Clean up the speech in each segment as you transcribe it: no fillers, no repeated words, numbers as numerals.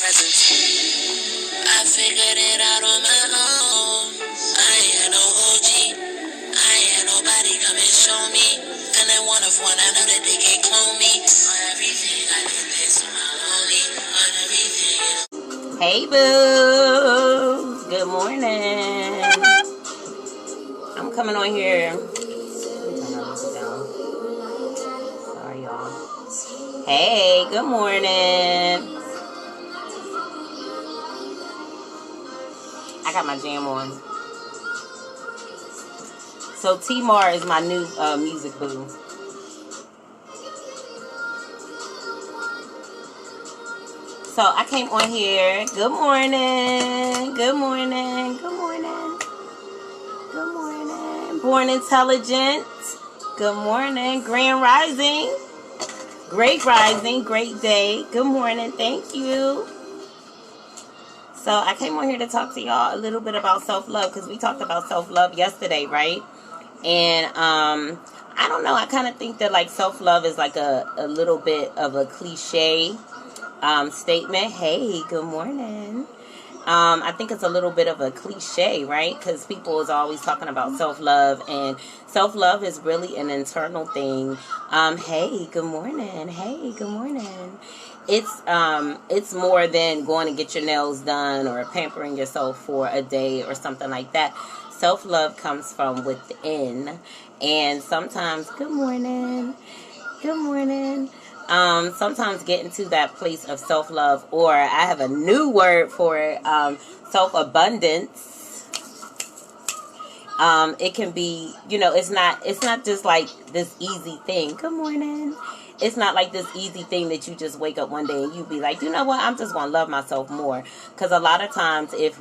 I figured it out on my own. I ain't had no OG. I ain't had nobody come and show me. And then one of one, I know that they can't clone me. On everything I did this on my lonely. On everything. Hey boo. Good morning. I'm coming on here. Sorry y'all. Hey, good morning. I got my jam on. So T-Mar is my new music boo. So I came on here. Good morning. Good morning. Good morning. Good morning. Born Intelligent. Good morning. Grand Rising. Great Rising. Great day. Good morning. Thank you. So I came on here to talk to y'all a little bit about self-love because we talked about self-love yesterday, right? And I don't know. I kind of think that like self-love is like a little bit of a cliche statement. Hey, good morning. I think it's a little bit of a cliche, right? Because people is always talking about self-love, and self-love is really an internal thing. Hey, good morning. Hey, good morning. It's more than going to get your nails done or pampering yourself for a day or something like that. Self-love comes from within, and sometimes, good morning. Good morning. Sometimes getting to that place of self-love, or I have a new word for it, self-abundance. It can be, it's not just like this easy thing. Good morning. It's not like this easy thing that you just wake up one day and you be like, you know what, I'm just going to love myself more. Because a lot of times because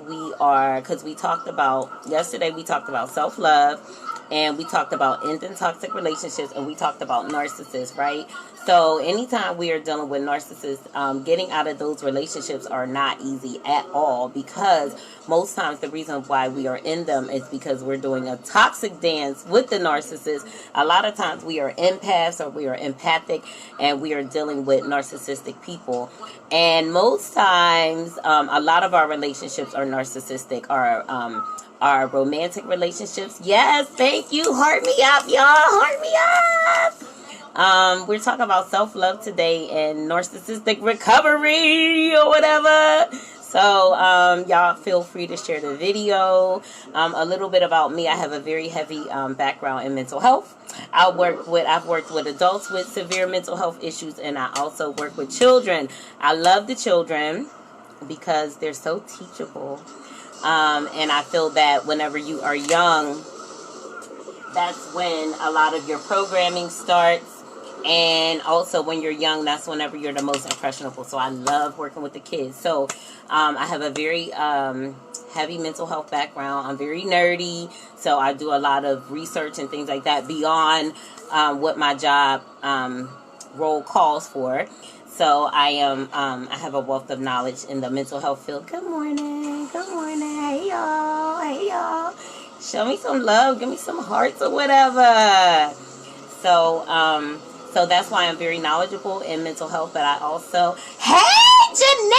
yesterday we talked about self-love, and we talked about ending toxic relationships, and we talked about narcissists, right? So anytime we are dealing with narcissists, getting out of those relationships are not easy at all, because most times the reason why we are in them is because we're doing a toxic dance with the narcissist. A lot of times we are empaths or we are empathic, and we are dealing with narcissistic people. And most times, a lot of our relationships are narcissistic, our romantic relationships. Yes, thank you. Heart me up, y'all. Heart me up. We're talking about self-love today and narcissistic recovery or whatever. So, y'all feel free to share the video. A little bit about me. I have a very heavy background in mental health. I've worked with adults with severe mental health issues, and I also work with children. I love the children because they're so teachable. And I feel that whenever you are young, that's when a lot of your programming starts. And also when you're young, that's whenever you're the most impressionable. So I love working with the kids. So I have a very heavy mental health background. I'm very nerdy. So I do a lot of research and things like that beyond what my job role calls for. So I have a wealth of knowledge in the mental health field. Good morning. Good morning. Hey, y'all. Hey, y'all. Show me some love. Give me some hearts or whatever. So that's why I'm very knowledgeable in mental health. But I also... Hey, Janelle!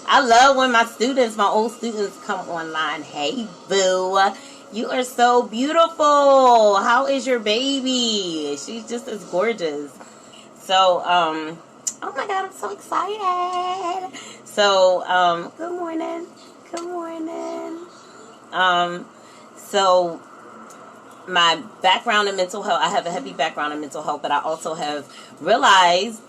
I love when my old students come online. Hey, boo. You are so beautiful. How is your baby? She's just as gorgeous. So, oh my God, I'm so excited. So, good morning. Good morning. So my background in mental health, I have a heavy background in mental health, but I also have realized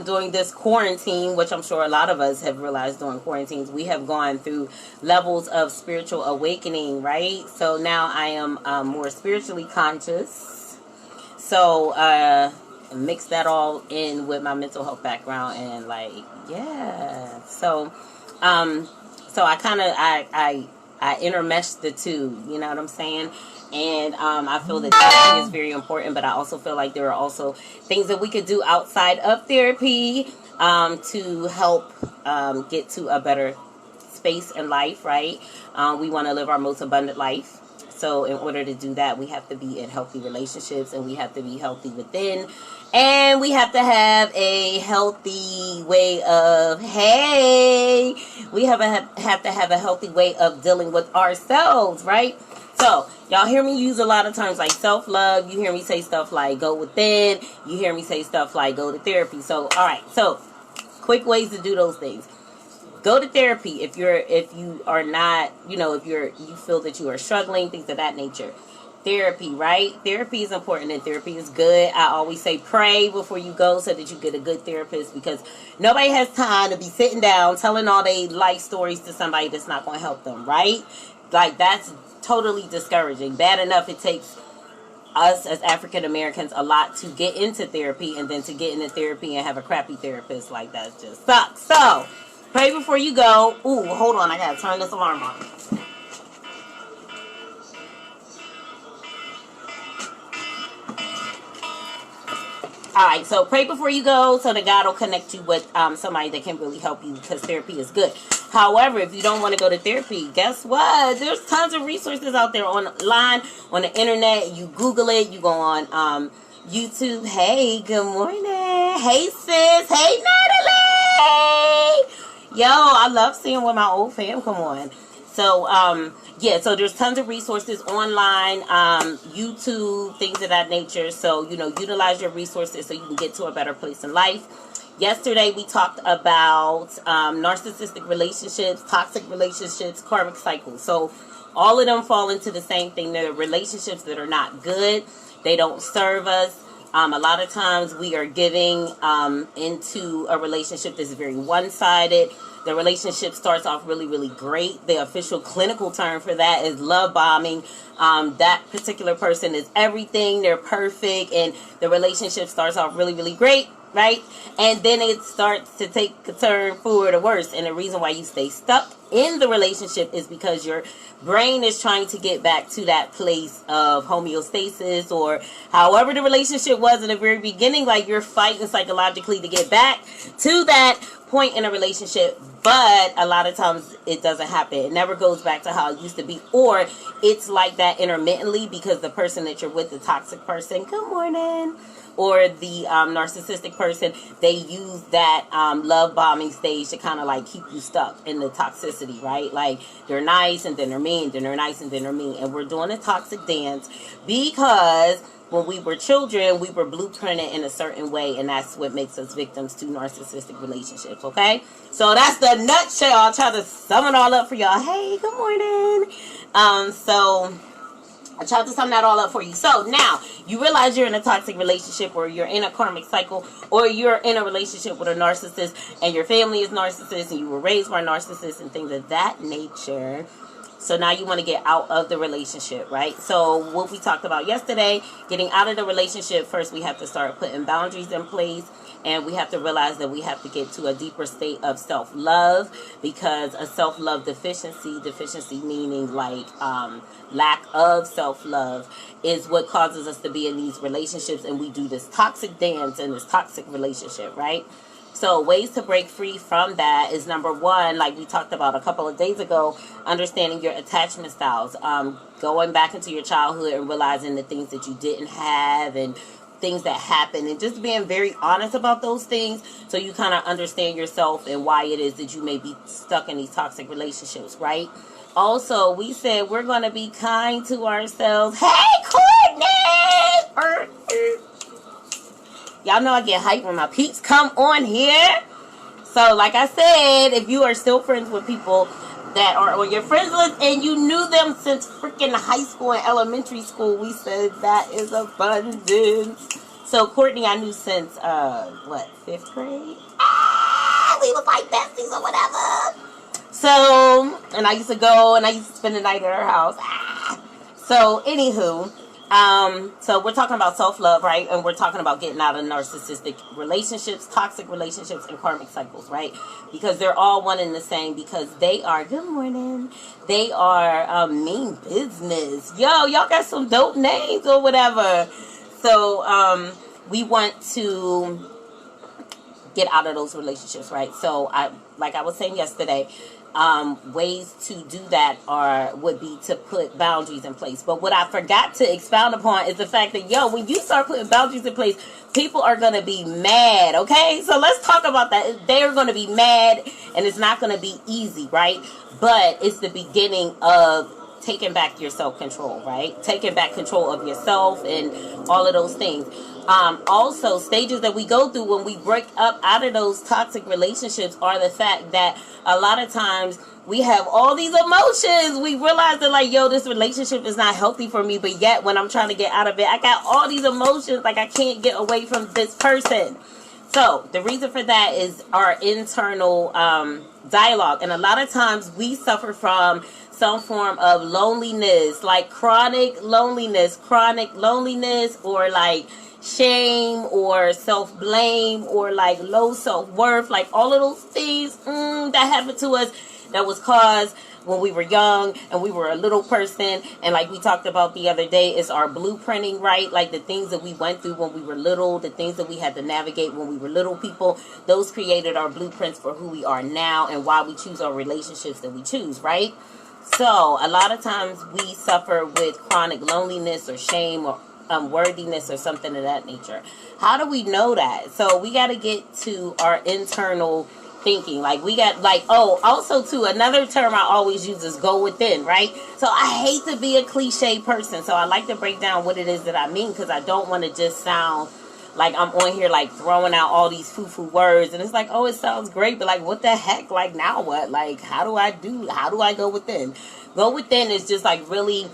during this quarantine, which I'm sure a lot of us have realized during quarantines, we have gone through levels of spiritual awakening, right? So now I am more spiritually conscious. So, mix that all in with my mental health background, and like, yeah. So I kind of, I intermesh the two, you know what I'm saying? And I feel that therapy is very important, but I also feel like there are also things that we could do outside of therapy to help get to a better space in life, right? We want to live our most abundant life. So in order to do that, we have to be in healthy relationships, and we have to be healthy within, and we have to have a healthy way of, we have to have a healthy way of dealing with ourselves, right? So y'all hear me use a lot of terms like self-love. You hear me say stuff like go within. You hear me say stuff like go to therapy. So all right, so quick ways to do those things. Go to therapy if you are not, if you feel that you are struggling, things of that nature. Therapy, right? Therapy is important, and therapy is good. I always say pray before you go so that you get a good therapist, because nobody has time to be sitting down telling all their life stories to somebody that's not going to help them, right? Like, that's totally discouraging. Bad enough it takes us as African Americans a lot to get into therapy, and then to get into therapy and have a crappy therapist, like, that just sucks. So pray before you go. Ooh, hold on, I gotta turn this alarm on. Alright, so pray before you go so that God will connect you with somebody that can really help you, because therapy is good. However, if you don't want to go to therapy, guess what? There's tons of resources out there online, on the internet. You Google it. You go on YouTube. Hey, good morning. Hey, sis. Hey, Natalie. Yo, I love seeing when my old fam come on. So, yeah, so there's tons of resources online, YouTube, things of that nature. So, utilize your resources so you can get to a better place in life. Yesterday, we talked about narcissistic relationships, toxic relationships, karmic cycles. So, all of them fall into the same thing. They're relationships that are not good. They don't serve us. A lot of times we are giving into a relationship that's very one-sided. The relationship starts off really, really great. The official clinical term for that is love bombing. That particular person is everything. They're perfect. And the relationship starts off really, really great, right? And then it starts to take a turn for the worse. And the reason why you stay stuck in the relationship is because your brain is trying to get back to that place of homeostasis, or however the relationship was in the very beginning. Like, you're fighting psychologically to get back to that point in a relationship, but a lot of times it doesn't happen. It never goes back to how it used to be, or it's like that intermittently, because the person that you're with, the toxic person, good morning, or the narcissistic person, they use that love bombing stage to kind of like keep you stuck in the toxicity, right? Like, they're nice and then they're mean, then they're nice and then they're mean. And we're doing a toxic dance because when we were children, we were blueprinted in a certain way, and that's what makes us victims to narcissistic relationships, okay? So that's the nutshell. I'll try to sum it all up for y'all. Hey, good morning. So I tried to sum that all up for you. So now you realize you're in a toxic relationship, or you're in a karmic cycle, or you're in a relationship with a narcissist, and your family is narcissist, and you were raised by narcissists and things of that nature. So now you want to get out of the relationship, right? So what we talked about yesterday, getting out of the relationship, first we have to start putting boundaries in place. And we have to realize that we have to get to a deeper state of self-love, because a self-love deficiency meaning like lack of self-love, is what causes us to be in these relationships. And we do this toxic dance in this toxic relationship, right? So ways to break free from that is, number one, like we talked about a couple of days ago, understanding your attachment styles. Going back into your childhood and realizing the things that you didn't have and things that happen, and just being very honest about those things, so you kind of understand yourself and why it is that you may be stuck in these toxic relationships, right? Also, we said we're going to be kind to ourselves. Hey, Courtney! Y'all know I get hyped when my peeps come on here. So, like I said, if you are still friends with people that are on your friends list and you knew them since freaking high school and elementary school, we said that is abundance. So, Courtney, I knew since, 5th grade? We was like besties or whatever. So, and I used to go and I used to spend the night at her house. So, anywho, so we're talking about self-love, right? And we're talking about getting out of narcissistic relationships, toxic relationships, and karmic cycles, right? Because they're all one and the same, because they are, good morning, they are mean business. Yo, y'all got some dope names or whatever. So, we want to get out of those relationships, right? So like I was saying yesterday, ways to do that would be to put boundaries in place. But what I forgot to expound upon is the fact that, when you start putting boundaries in place, people are going to be mad, okay? So let's talk about that. They're going to be mad, and it's not going to be easy, right? But it's the beginning of taking back your self-control, right? Taking back control of yourself and all of those things. Also, stages that we go through when we break up out of those toxic relationships are the fact that a lot of times we have all these emotions. We realize that, like, this relationship is not healthy for me, but yet when I'm trying to get out of it, I got all these emotions, like I can't get away from this person. So the reason for that is our internal dialogue. And a lot of times we suffer from some form of loneliness, like chronic loneliness, or like shame or self-blame or like low self-worth, like all of those things that happened to us that was caused when we were young and we were a little person. And like we talked about the other day, it's our blueprinting, right? Like the things that we went through when we were little, the things that we had to navigate when we were little people, those created our blueprints for who we are now and why we choose our relationships that we choose, right? So a lot of times we suffer with chronic loneliness or shame or unworthiness or something of that nature. How do we know that? So we got to get to our internal thinking. Like we got also too, another term I always use is go within, right? So I hate to be a cliche person, so I like to break down what it is that I mean, because I don't want to just sound like I'm on here like throwing out all these foo-foo words, and it's like, oh, it sounds great, but like what the heck, like now what? Like how do I go within? Go within is just like really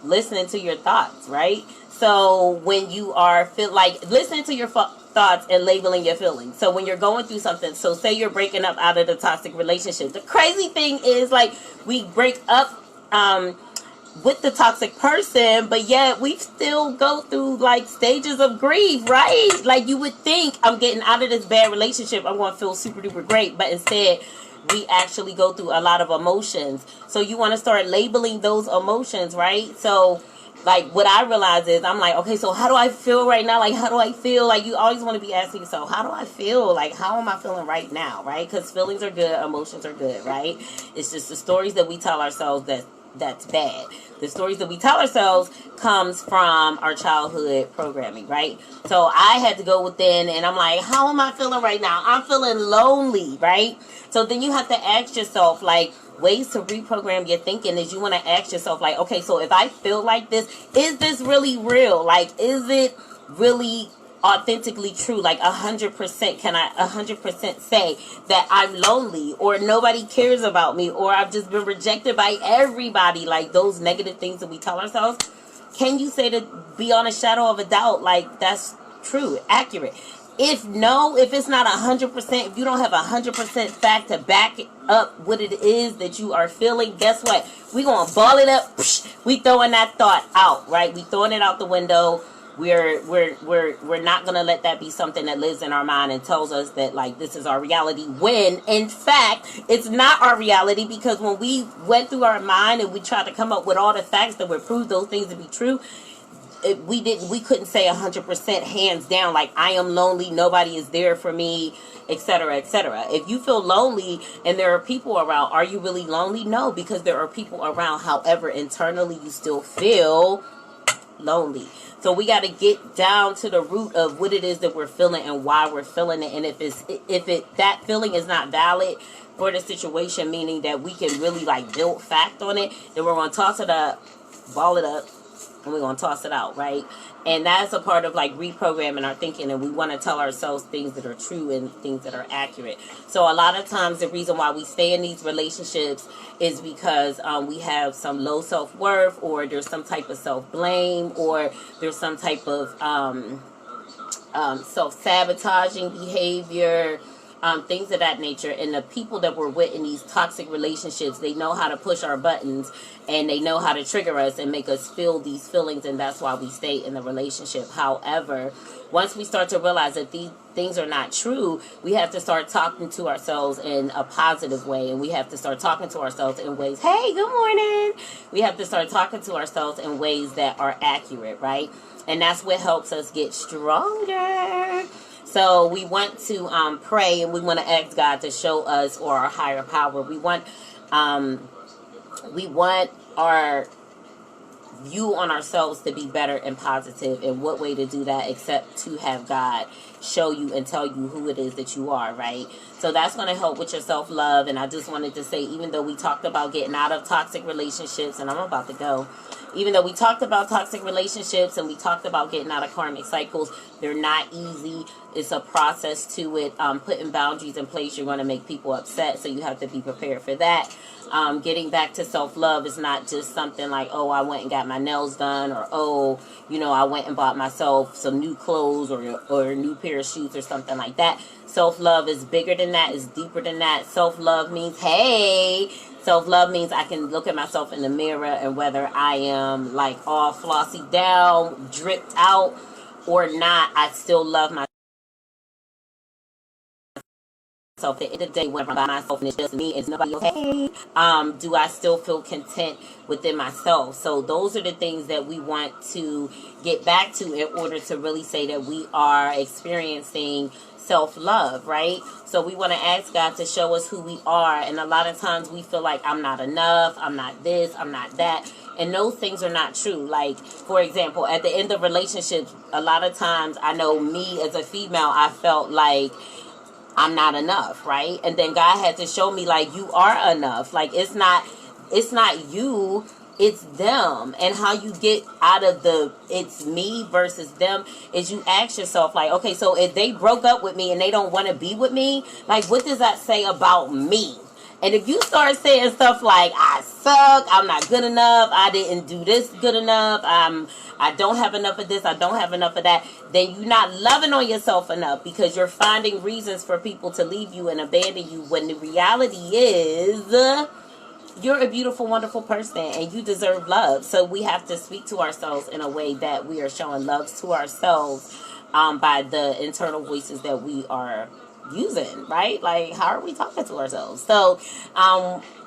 listening to your thoughts, right? So when you are listening to your thoughts and labeling your feelings. So when you're going through something, so say you're breaking up out of the toxic relationship. The crazy thing is, like, we break up with the toxic person, but yet we still go through like stages of grief, right? Like you would think, I'm getting out of this bad relationship, I'm going to feel super duper great, but instead we actually go through a lot of emotions. So you want to start labeling those emotions, right? So like what I realize is, I'm like, okay, so how do I feel right now? Like, how do I feel? Like, you always want to be asking yourself, how do I feel? Like, how am I feeling right now, right? Because feelings are good, emotions are good, right? It's just the stories that we tell ourselves that's bad. The stories that we tell ourselves comes from our childhood programming, right? So I had to go within, and I'm like, how am I feeling right now? I'm feeling lonely, right? So then you have to ask yourself, like, ways to reprogram your thinking is you want to ask yourself, like, okay, so if I feel like this, is this really real? Like, is it really authentically true? Like 100%, can I 100% say that I'm lonely, or nobody cares about me, or I've just been rejected by everybody? Like those negative things that we tell ourselves, can you say that beyond a shadow of a doubt, like that's true, accurate? If it's not 100%, if you don't have 100% fact to back up what it is that you are feeling, guess what? We gonna ball it up. We throwing that thought out, right? We throwing it out the window. We're not gonna let that be something that lives in our mind and tells us that like this is our reality, when in fact it's not our reality. Because when we went through our mind and we tried to come up with all the facts that would prove those things to be true, we couldn't say 100% hands down, like I am lonely, nobody is there for me, etc., etc. If you feel lonely and there are people around, are you really lonely? No, because there are people around. However, internally you still feel lonely. So we got to get down to the root of what it is that we're feeling and why we're feeling it. And if that feeling is not valid for the situation, meaning that we can really like build fact on it, then we're going to toss it up, ball it up, and we're going to toss it out, right? And that's a part of like reprogramming our thinking, and we want to tell ourselves things that are true and things that are accurate. So a lot of times the reason why we stay in these relationships is because we have some low self-worth, or there's some type of self-blame, or there's some type of self-sabotaging behavior, things of that nature. And the people that we're with in these toxic relationships, they know how to push our buttons, and they know how to trigger us and make us feel these feelings, and that's why we stay in the relationship. However, once we start to realize that these things are not true, we have to start talking to ourselves in a positive way, and we have to start talking to ourselves in ways, hey, good morning. We have to start talking to ourselves in ways that are accurate, right? And that's what helps us get stronger. So we want to pray, and we want to ask God to show us, or our higher power. We want our view on ourselves to be better and positive. And what way to do that except to have God show you and tell you who it is that you are, right? So that's going to help with your self-love. And I just wanted to say, even though we talked about getting out of toxic relationships, and I'm about to go, even though we talked about toxic relationships and we talked about getting out of karmic cycles, they're not easy. It's a process to it. Putting boundaries in place, you're going to make people upset, so you have to be prepared for that. Getting back to self-love is not just something like, oh, I went and got my nails done, or, oh, I went and bought myself some new clothes or a new pair of shoes or something like that. Self-love is bigger than that, is deeper than that. Self-love means, self-love means I can look at myself in the mirror, and whether I am like all flossy down, dripped out or not, I still love myself. At the end of the day, when I'm by myself and it's just me, it's nobody okay, do I still feel content within myself? So those are the things that we want to get back to in order to really say that we are experiencing self-love, right? So we want to ask God to show us who we are. And a lot of times we feel like I'm not enough, I'm not this, I'm not that. And those things are not true. Like, for example, at the end of relationships, a lot of times, I know me as a female, I felt like I'm not enough, right? And then God had to show me, like, you are enough. Like, it's not you, it's them. And how you get out of the it's me versus them is you ask yourself, like, okay, so if they broke up with me and they don't want to be with me, like, what does that say about me? And if you start saying stuff like, I suck, I'm not good enough, I didn't do this good enough, I don't have enough of this, I don't have enough of that, then you're not loving on yourself enough, because you're finding reasons for people to leave you and abandon you, when the reality is you're a beautiful, wonderful person and you deserve love. So we have to speak to ourselves in a way that we are showing love to ourselves by the internal voices that we are using, right? Like, how are we talking to ourselves? So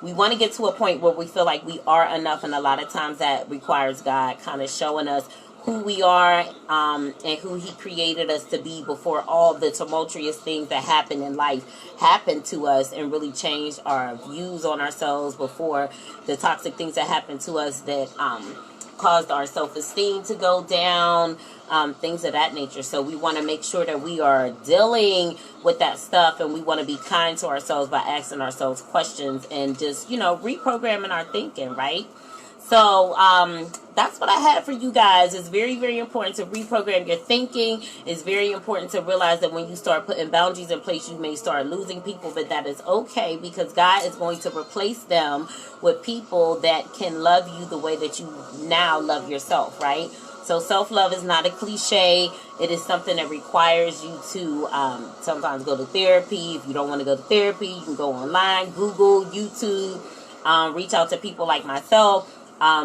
we want to get to a point where we feel like we are enough, and a lot of times that requires God kind of showing us who we are and who he created us to be before all the tumultuous things that happen in life happened to us and really changed our views on ourselves, before the toxic things that happened to us that caused our self-esteem to go down, things of that nature. So we want to make sure that we are dealing with that stuff, and we want to be kind to ourselves by asking ourselves questions and just, reprogramming our thinking, right? So that's what I had for you guys. It's very, very important to reprogram your thinking. It's very important to realize that when you start putting boundaries in place, you may start losing people, but that is okay, because God is going to replace them with people that can love you the way that you now love yourself, right? So self-love is not a cliche. It is something that requires you to sometimes go to therapy. If you don't want to go to therapy, you can go online, Google, YouTube, reach out to people like myself.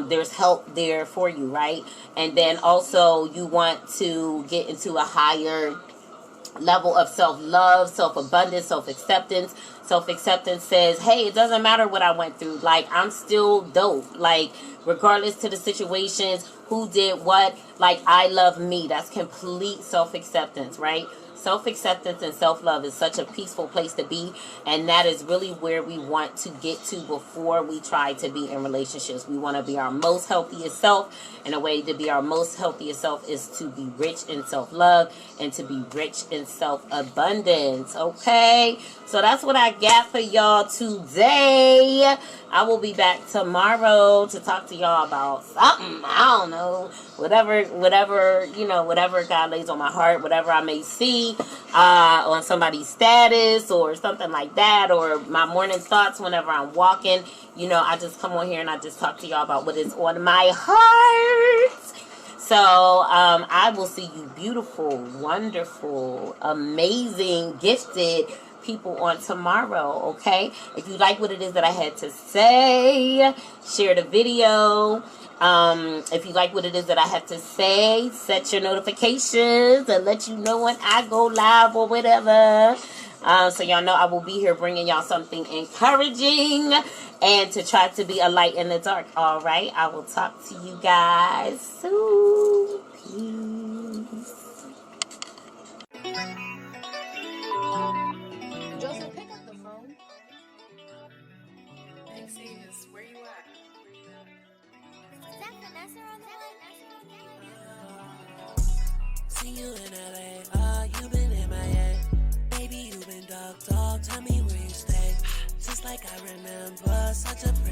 There's help there for you, right? And then also you want to get into a higher level of self-love, self-abundance, self-acceptance. Self-acceptance says, hey, it doesn't matter what I went through. Like, I'm still dope. Like, regardless to the situations, who did what, like, I love me. That's complete self-acceptance, right? Self-acceptance and self-love is such a peaceful place to be, and that is really where we want to get to before we try to be in relationships. We want to be our most healthiest self, and a way to be our most healthiest self is to be rich in self-love and to be rich in self-abundance, okay? So that's what I got for y'all today. I will be back tomorrow to talk to y'all about something. I don't know. Whatever, whatever God lays on my heart, whatever I may see on somebody's status or something like that, or my morning thoughts whenever I'm walking. I just come on here and I just talk to y'all about what is on my heart. So I will see you beautiful, wonderful, amazing, gifted people on tomorrow, okay? If you like what it is that I had to say, share the video. If you like what it is that I have to say, set your notifications and let you know when I go live or whatever. So y'all know I will be here bringing y'all something encouraging and to try to be a light in the dark. All right, I will talk to you guys soon. Peace. like I remember such a